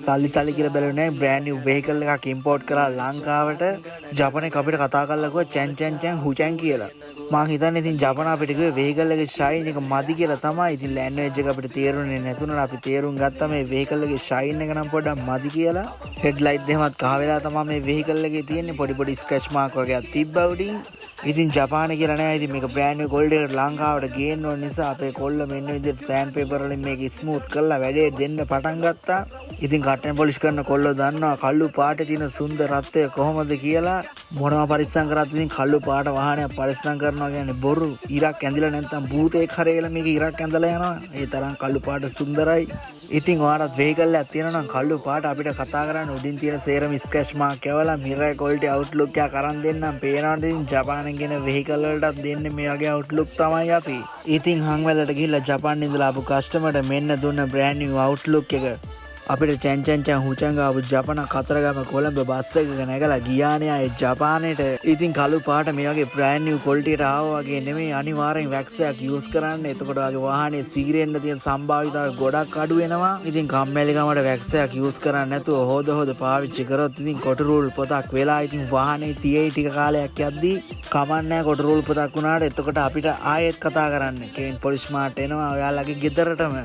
සල්ලි කියලා බැලුවේ නැහැ බ්‍රෑන්ඩ් නිව් වෙහිකල් එකක් ඉම්පෝට් කරලා ලංකාවට ජපානයේ අපිට කතා කරලා කිව්වා චැන් චැන් චැන් හුචැන් කියලා. මං හිතන්නේ ඉතින් ජපාන අපිට කිව්වේ වෙහිකල් එකේ ෂයින් එක මදි කියලා තමයි. ඉතින් ලැන්ග්වේජ් එක අපිට තේරුනේ නැතුණා. අපි තේරුම් ගත්තා මේ වෙහිකල් එකේ ෂයින් එක නම් පොඩ්ඩක් මදි කියලා. හෙඩ්ලයිට් දෙකමත් කහ වෙලා තමයි මේ වෙහිකල් එකේ තියෙන්නේ. පොඩි ස්ක්‍රැච් මාක් වගේක් තිබ්බා උඩින්. ඉතින් ජපානයේ කියලා නෑ. ඉතින් මේක බ්‍රෑන්ඩ් නිව් ගෝල්ඩ් එකට ලංකාවට ගේන්න ඕන නිසා අපේ කොල්ල මෙන්න විදිහට සෑන්ඩ් පේපර් වලින් මේක ස්මූත් කරලා වැඩේ දෙන්න පටන් ගත්තා. ඉතින් කට්ටන් පොලිෂ් කරන කොල්ලෝ දන්නවා කළු පාටේ තියෙන සුන්දර රත්ය කොහොමද කියලා. මොනවා පරිස්සම් කරත් ඉතින් කළු පාට වාහනයක් පරිස්සම් කරනවා කියන්නේ බොරු. ඉරක් ඇඳිලා නැත්නම් භූතෙක් හරේලා මේක ඉරක් ඇඳලා යනවා. ඒ තරම් කළු පාට සුන්දරයි. ඉතින් ඔයාලත් වෙහිකල් එකක් තියෙනවා නම් කළු පාට අපිට කතා කරන්න උඩින් තියෙන සේරම ස්ක්‍රැච් මාක් එවලා මිරර් ක්වොලිටි අවුට්ලුක් එකක් අරන් දෙන්නම්. පේනවද ඉතින් ජපානයෙන් ගෙන වෙහිකල් වලටත් දෙන්නේ මේ වගේ අවුට්ලුක් තමයි අපි. ඉතින් හංවැලට ගිහිල්ලා ජපානයේ ඉඳලා ආපු කස්ටමර්ට මෙන්න දුන්න බ්‍රෑන්ඩ් නිව් අවුට්ලුක් එක. අපිට චැන් චැන් චැන් හුචං ආපු ජපාන කතරගම කොළඹ බස් එකක නැගලා ගියානේ ආයේ ජපානේට. ඉතින් කළු පාට මේ වගේ බ්‍රෑන්ඩ් නිව් ක්වොලිටි එකට ආවා වගේ නෙමෙයි අනිවාර්යෙන් වැක්ස් එකක් යූස් කරන්න. එතකොට ආගේ වාහනේ සීරෙන්න තියෙන සම්භාවිතාව ගොඩක් අඩු වෙනවා. ඉතින් කම්මැලිකමට වැක්ස් එකක් යූස් කරන්නේ නැතුව හොද පාවිච්චි කරොත් ඉතින් කොටු රූල් පොතක් වෙලා ඉතින් වාහනේ තියේ ටික කාලයක් යද්දී කමන්නේ කොටු රූල් පොතක් වුණාට එතකොට අපිට ආයෙත් කතා කරන්න. කෙවින් පොලිස් මාර්ට් එනවා ඔයාලගේ ගෙදරටම.